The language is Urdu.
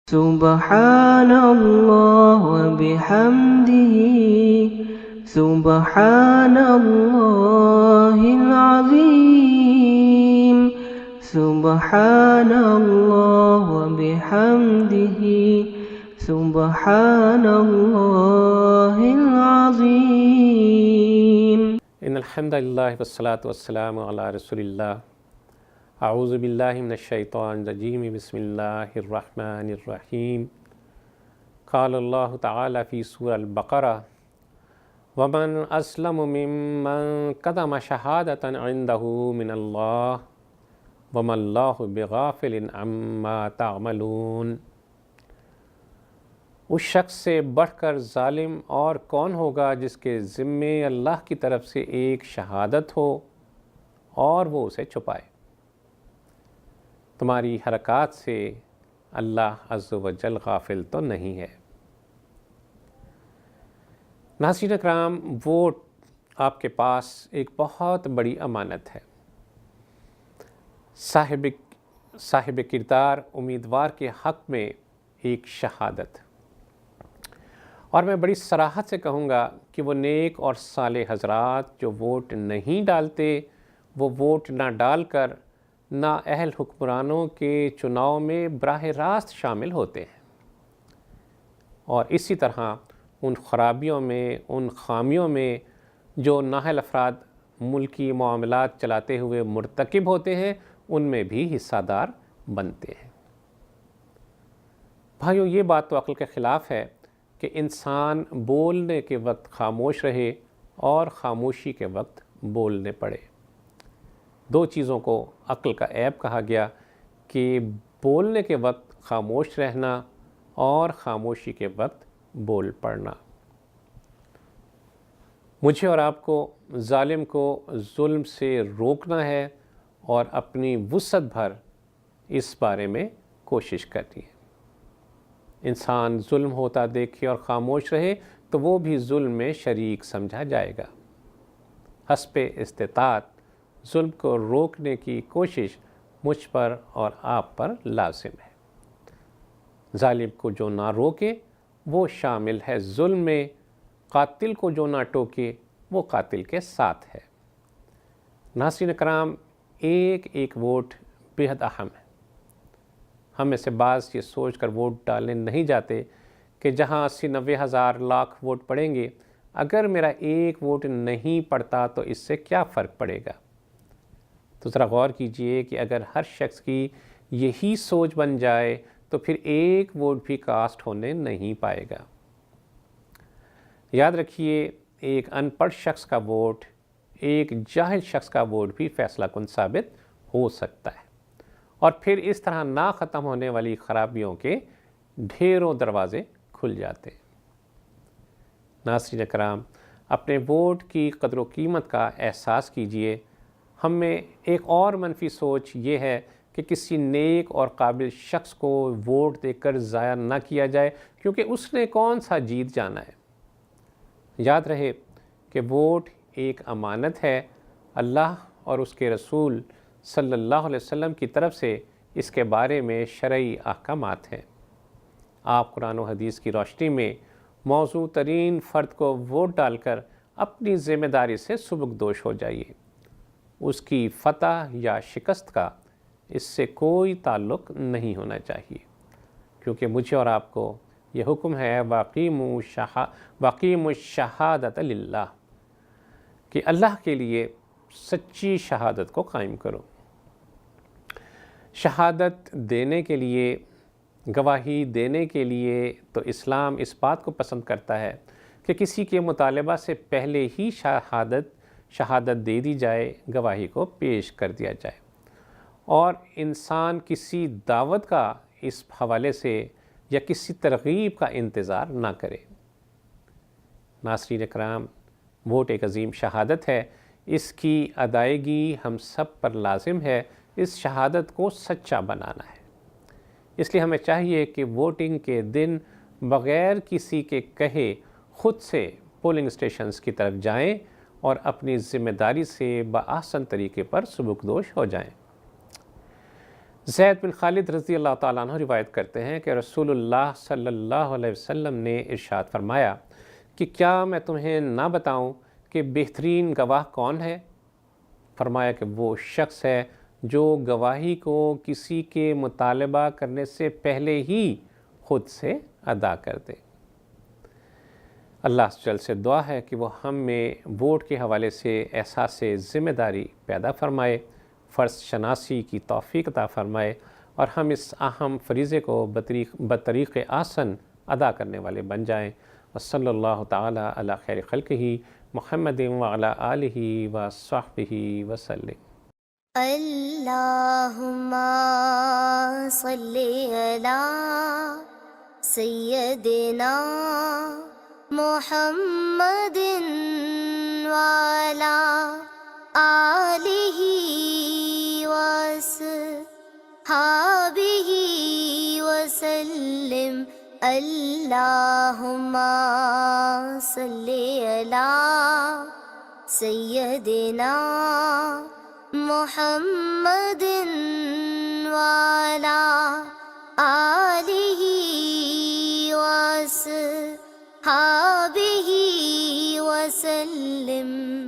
سبحان اللہ وبحمدہ سبحان اللہ العظیم سبحان اللہ وبحمدہ سبحان اللہ العظیم۔ ان الحمد للہ والصلاة والسلام علی رسول اللہ۔ اعوذ باللہ من الشیطان الرجیم، بسم اللہ الرحمن الرحیم۔ قال اللہ تعالی فی سورۃ البقرہ: ومن اسلم ممن کتم شہادۃ عندہ من اللہ وما اللہ بغافل عما تعملون۔ اس شخص سے بڑھ کر ظالم اور کون ہوگا جس کے ذمے اللہ کی طرف سے ایک شہادت ہو اور وہ اسے چھپائے۔ تمہاری حرکات سے اللہ عز و جل غافل تو نہیں ہے۔ ناظرین اکرام، ووٹ آپ کے پاس ایک بہت بڑی امانت ہے۔ صاحب کردار امیدوار کے حق میں ایک شہادت، اور میں بڑی صراحت سے کہوں گا کہ وہ نیک اور صالح حضرات جو ووٹ نہیں ڈالتے، وہ ووٹ نہ ڈال کر نااہل حکمرانوں کے چناؤ میں براہ راست شامل ہوتے ہیں، اور اسی طرح ان خرابیوں میں، ان خامیوں میں جو نااہل افراد ملکی معاملات چلاتے ہوئے مرتکب ہوتے ہیں، ان میں بھی حصہ دار بنتے ہیں۔ بھائیو، یہ بات تو عقل کے خلاف ہے کہ انسان بولنے کے وقت خاموش رہے اور خاموشی کے وقت بولنے پڑے۔ دو چیزوں کو عقل کا عیب کہا گیا کہ بولنے کے وقت خاموش رہنا اور خاموشی کے وقت بول پڑنا۔ مجھے اور آپ کو ظالم کو ظلم سے روکنا ہے اور اپنی وسعت بھر اس بارے میں کوشش کرنی ہے۔ انسان ظلم ہوتا دیکھے اور خاموش رہے تو وہ بھی ظلم میں شریک سمجھا جائے گا۔ حسب استطاعت ظلم کو روکنے کی کوشش مجھ پر اور آپ پر لازم ہے۔ ظالم کو جو نہ روکے وہ شامل ہے ظلم میں، قاتل کو جو نہ ٹوکے وہ قاتل کے ساتھ ہے۔ ناظرین کرام، ایک ایک ووٹ بہت اہم ہے۔ ہم میں سے بعض یہ سوچ کر ووٹ ڈالنے نہیں جاتے کہ جہاں 80-90 ہزار لاکھ ووٹ پڑیں گے، اگر میرا ایک ووٹ نہیں پڑتا تو اس سے کیا فرق پڑے گا؟ تو ذرا غور کیجئے کہ اگر ہر شخص کی یہی سوچ بن جائے تو پھر ایک ووٹ بھی کاسٹ ہونے نہیں پائے گا۔ یاد رکھیے، ایک ان پڑھ شخص کا ووٹ ایک جاہل شخص کا ووٹ بھی فیصلہ کن ثابت ہو سکتا ہے، اور پھر اس طرح نہ ختم ہونے والی خرابیوں کے ڈھیروں دروازے کھل جاتے ہیں۔ ناظرین کرام، اپنے ووٹ کی قدر و قیمت کا احساس کیجئے۔ ہم میں ایک اور منفی سوچ یہ ہے کہ کسی نیک اور قابل شخص کو ووٹ دے کر ضائع نہ کیا جائے، کیونکہ اس نے کون سا جیت جانا ہے۔ یاد رہے کہ ووٹ ایک امانت ہے، اللہ اور اس کے رسول صلی اللہ علیہ وسلم کی طرف سے اس کے بارے میں شرعی احکامات ہیں۔ آپ قرآن و حدیث کی روشنی میں موضوع ترین فرد کو ووٹ ڈال کر اپنی ذمہ داری سے سبکدوش ہو جائیے۔ اس کی فتح یا شکست کا اس سے کوئی تعلق نہیں ہونا چاہیے، کیونکہ مجھے اور آپ کو یہ حکم ہے وَأَقِیمُوا الشَّهَادَةَ لِلَّهِ، کہ اللہ کے لیے سچی شہادت کو قائم کرو۔ شہادت دینے کے لیے، گواہی دینے کے لیے تو اسلام اس بات کو پسند کرتا ہے کہ کسی کے مطالبہ سے پہلے ہی شہادت دے دی جائے، گواہی کو پیش کر دیا جائے، اور انسان کسی دعوت کا اس حوالے سے یا کسی ترغیب کا انتظار نہ کرے۔ ناظرین اکرام، ووٹ ایک عظیم شہادت ہے، اس کی ادائیگی ہم سب پر لازم ہے۔ اس شہادت کو سچا بنانا ہے، اس لیے ہمیں چاہیے کہ ووٹنگ کے دن بغیر کسی کے کہے خود سے پولنگ اسٹیشنز کی طرف جائیں اور اپنی ذمہ داری سے بآسن طریقے پر سبکدوش ہو جائیں۔ زید بن خالد رضی اللہ تعالیٰ عنہ روایت کرتے ہیں کہ رسول اللہ صلی اللہ علیہ وسلم نے ارشاد فرمایا کہ کیا میں تمہیں نہ بتاؤں کہ بہترین گواہ کون ہے؟ فرمایا کہ وہ شخص ہے جو گواہی کو کسی کے مطالبہ کرنے سے پہلے ہی خود سے ادا کر دے۔ اللہ جل سے دعا ہے کہ وہ ہم میں ووٹ کے حوالے سے احساس ذمہ داری پیدا فرمائے، فرض شناسی کی توفیق عطا فرمائے اور ہم اس اہم فریضے کو بطریق آسن ادا کرنے والے بن جائیں۔ وصلی اللہ تعالی علی خیر خلقہ محمد وعلی آلہ وصحبہ وسلم۔ اللہم صلی علی سیدنا محمد وعلی آلہ وصحبہ وسلم۔ اللہم صلی علی سیدنا محمد وعلی آلہ وصحبہ وسلم۔